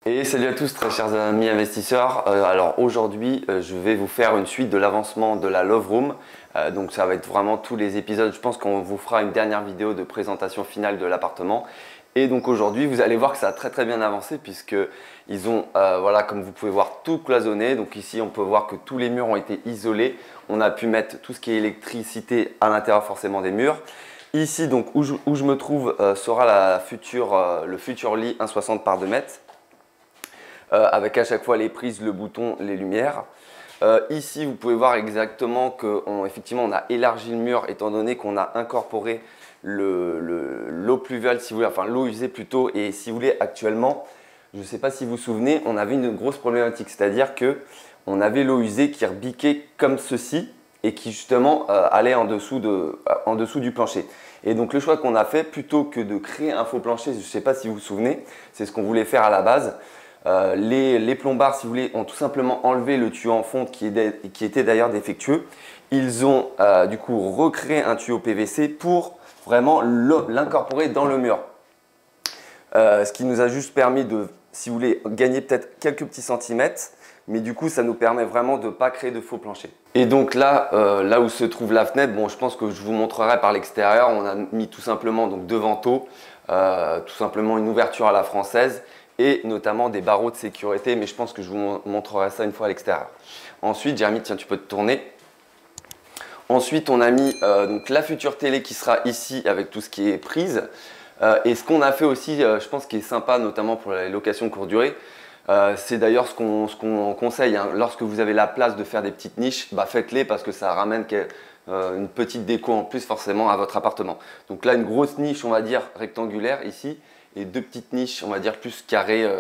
Et salut à tous très chers amis investisseurs. Alors aujourd'hui je vais vous faire une suite de l'avancement de la Love Room. Donc ça va être vraiment tous les épisodes. Je pense qu'on vous fera une dernière vidéo de présentation finale de l'appartement. Et donc aujourd'hui vous allez voir que ça a très bien avancé puisque ils ont voilà, comme vous pouvez voir, tout cloisonné. Donc ici on peut voir que tous les murs ont été isolés. On a pu mettre tout ce qui est électricité à l'intérieur forcément des murs. Ici donc où je me trouve sera le futur lit 1,60 par 2 mètres. Avec à chaque fois les prises, le bouton, les lumières. Ici, vous pouvez voir exactement qu'effectivement on a élargi le mur étant donné qu'on a incorporé l'eau pluviale, si vous voulez, enfin l'eau usée plutôt. Et si vous voulez, actuellement, je ne sais pas si vous vous souvenez, on avait une grosse problématique, c'est-à-dire que on avait l'eau usée qui rebiquait comme ceci et qui justement allait en dessous du plancher. Et donc le choix qu'on a fait, plutôt que de créer un faux plancher, je ne sais pas si vous vous souvenez, c'est ce qu'on voulait faire à la base. Les plombards, si vous voulez, ont tout simplement enlevé le tuyau en fonte qui était d'ailleurs défectueux. Ils ont du coup recréé un tuyau PVC pour vraiment l'incorporer dans le mur. Ce qui nous a juste permis de, si vous voulez, gagner peut-être quelques petits centimètres, mais du coup ça nous permet vraiment de ne pas créer de faux plancher. Et donc là, là où se trouve la fenêtre, bon, je pense que je vous montrerai par l'extérieur. On a mis tout simplement donc deux vantaux, tout simplement une ouverture à la française, et notamment des barreaux de sécurité, mais je pense que je vous montrerai ça une fois à l'extérieur. Ensuite, Jérémy, tiens, tu peux te tourner. Ensuite, on a mis donc la future télé qui sera ici avec tout ce qui est prise. Et ce qu'on a fait aussi, je pense qui est sympa, notamment pour la location courte durée, c'est d'ailleurs ce qu'on conseille, hein. Lorsque vous avez la place de faire des petites niches, bah faites-les parce que ça ramène une petite déco en plus forcément à votre appartement. Donc là, une grosse niche, on va dire rectangulaire ici, et deux petites niches, on va dire plus carrées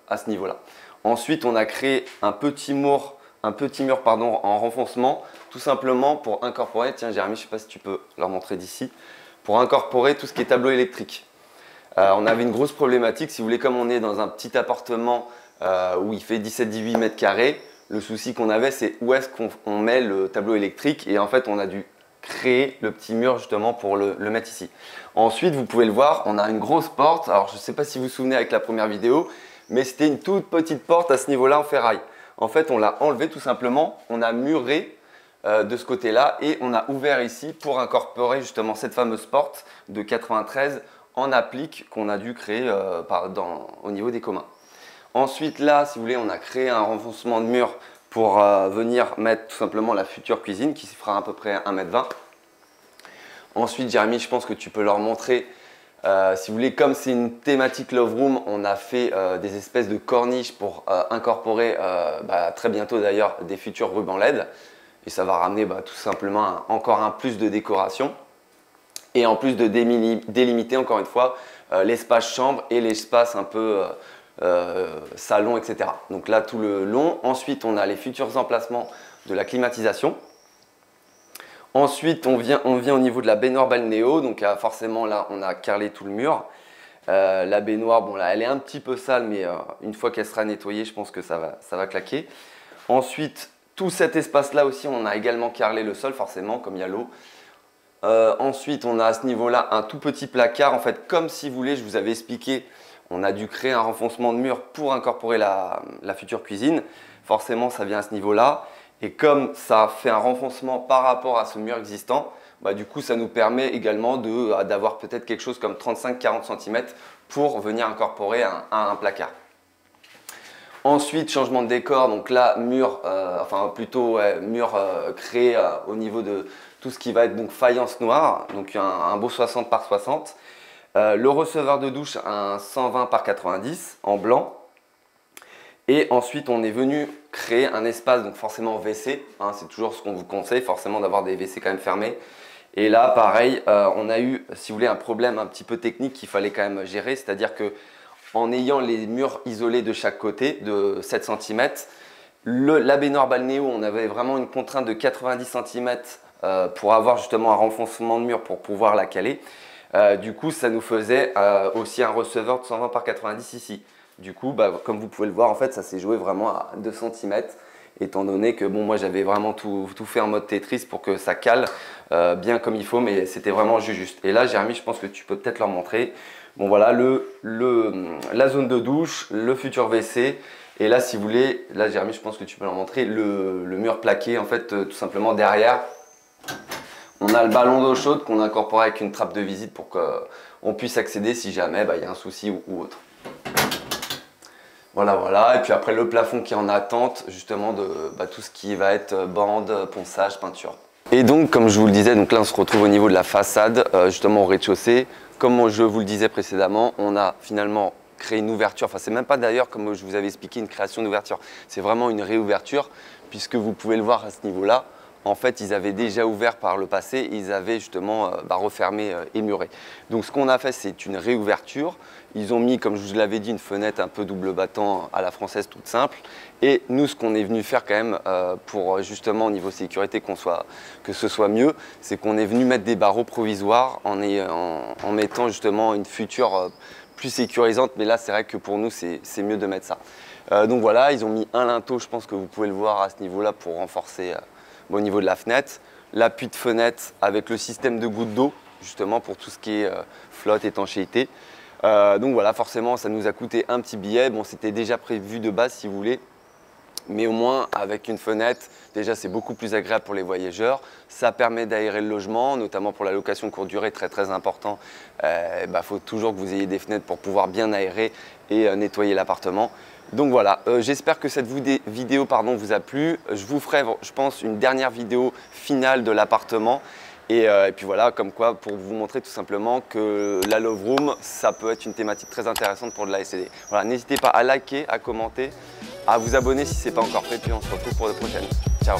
à ce niveau-là. Ensuite, on a créé un petit mur en renfoncement, tout simplement pour incorporer, tiens Jérémy, je ne sais pas si tu peux leur montrer d'ici, pour incorporer tout ce qui est tableau électrique. On avait une grosse problématique, si vous voulez, comme on est dans un petit appartement où il fait 17-18 mètres carrés, le souci qu'on avait, c'est où est-ce qu'on met le tableau électrique, et en fait, on a dû créer le petit mur justement pour le mettre ici. Ensuite, vous pouvez le voir, on a une grosse porte. Alors, je ne sais pas si vous vous souvenez avec la première vidéo, mais c'était une toute petite porte à ce niveau-là en ferraille. En fait, on l'a enlevé tout simplement, on a muré de ce côté-là et on a ouvert ici pour incorporer justement cette fameuse porte de 93 en applique qu'on a dû créer au niveau des communs. Ensuite, là, si vous voulez, on a créé un renfoncement de mur pour venir mettre tout simplement la future cuisine qui fera à peu près 1,20 m. Ensuite, Jérémy, je pense que tu peux leur montrer, si vous voulez, comme c'est une thématique Love Room, on a fait des espèces de corniches pour incorporer très bientôt d'ailleurs des futurs rubans LED. Et ça va ramener tout simplement encore un plus de décoration. Et en plus de délimiter encore une fois l'espace chambre et l'espace un peu salon, etc. Donc là tout le long. Ensuite on a les futurs emplacements de la climatisation. Ensuite on vient au niveau de la baignoire balnéo. Donc forcément là on a carrelé tout le mur. La baignoire, bon là elle est un petit peu sale, mais une fois qu'elle sera nettoyée, je pense que ça va claquer. Ensuite tout cet espace là aussi, on a également carrelé le sol forcément comme il y a l'eau. Ensuite, on a à ce niveau-là un tout petit placard. En fait, comme si vous voulez, je vous avais expliqué, on a dû créer un renfoncement de mur pour incorporer la future cuisine. Forcément, ça vient à ce niveau-là. Et comme ça fait un renfoncement par rapport à ce mur existant, du coup, ça nous permet également d'avoir peut-être quelque chose comme 35-40 cm pour venir incorporer un placard. Ensuite, changement de décor, donc là, mur, mur créé au niveau de tout ce qui va être donc faïence noire, donc un beau 60 par 60. Le receveur de douche, un 120 par 90 en blanc. Et ensuite, on est venu créer un espace, donc forcément WC, hein, c'est toujours ce qu'on vous conseille, forcément d'avoir des WC quand même fermés. Et là, pareil, on a eu, si vous voulez, un problème un petit peu technique qu'il fallait quand même gérer, c'est-à-dire que en ayant les murs isolés de chaque côté de 7 cm, la baignoire balnéo, on avait vraiment une contrainte de 90 cm pour avoir justement un renfoncement de mur pour pouvoir la caler. Du coup, ça nous faisait aussi un receveur de 120 par 90 ici. Du coup, comme vous pouvez le voir, en fait, ça s'est joué vraiment à 2 cm, étant donné que bon, moi j'avais vraiment tout fait en mode Tetris pour que ça cale bien comme il faut, mais c'était vraiment juste. Et là, Jérémy, je pense que tu peux peut-être leur montrer. Bon voilà, la zone de douche, le futur WC. Et là, si vous voulez, là Jérémy, je pense que tu peux leur montrer le mur plaqué, en fait, tout simplement derrière. On a le ballon d'eau chaude qu'on a incorporé avec une trappe de visite pour qu'on puisse accéder si jamais il y a un souci ou autre. Voilà, voilà. Et puis après, le plafond qui est en attente, justement, de tout ce qui va être bande, ponçage, peinture. Et donc, comme je vous le disais, donc là, on se retrouve au niveau de la façade, justement au rez-de-chaussée. Comme je vous le disais précédemment, on a finalement créé une ouverture. Enfin, c'est même pas d'ailleurs, comme je vous avais expliqué, une création d'ouverture. C'est vraiment une réouverture, puisque vous pouvez le voir à ce niveau-là. En fait, ils avaient déjà ouvert par le passé, ils avaient justement refermé et muré. Donc ce qu'on a fait, c'est une réouverture. Ils ont mis, comme je vous l'avais dit, une fenêtre un peu double battant à la française toute simple. Et nous, ce qu'on est venu faire quand même pour justement au niveau sécurité que ce soit mieux, c'est qu'on est venu mettre des barreaux provisoires en mettant justement une future plus sécurisante. Mais là, c'est vrai que pour nous, c'est mieux de mettre ça. Donc voilà, ils ont mis un linteau, je pense que vous pouvez le voir à ce niveau-là pour renforcer au niveau de la fenêtre, l'appui de fenêtre avec le système de gouttes d'eau, justement pour tout ce qui est flotte, étanchéité. Donc voilà, forcément, ça nous a coûté un petit billet. Bon, c'était déjà prévu de base, si vous voulez. Mais au moins, avec une fenêtre, déjà, c'est beaucoup plus agréable pour les voyageurs. Ça permet d'aérer le logement, notamment pour la location courte durée, très très important. Faut toujours que vous ayez des fenêtres pour pouvoir bien aérer et nettoyer l'appartement. Donc voilà, j'espère que cette vidéo vous a plu. Je vous ferai, je pense, une dernière vidéo finale de l'appartement. Et puis voilà, comme quoi, pour vous montrer tout simplement que la Love Room, ça peut être une thématique très intéressante pour de la SCD. Voilà, n'hésitez pas à liker, à commenter, à vous abonner si ce n'est pas encore fait. Puis on se retrouve pour de prochaines. Ciao!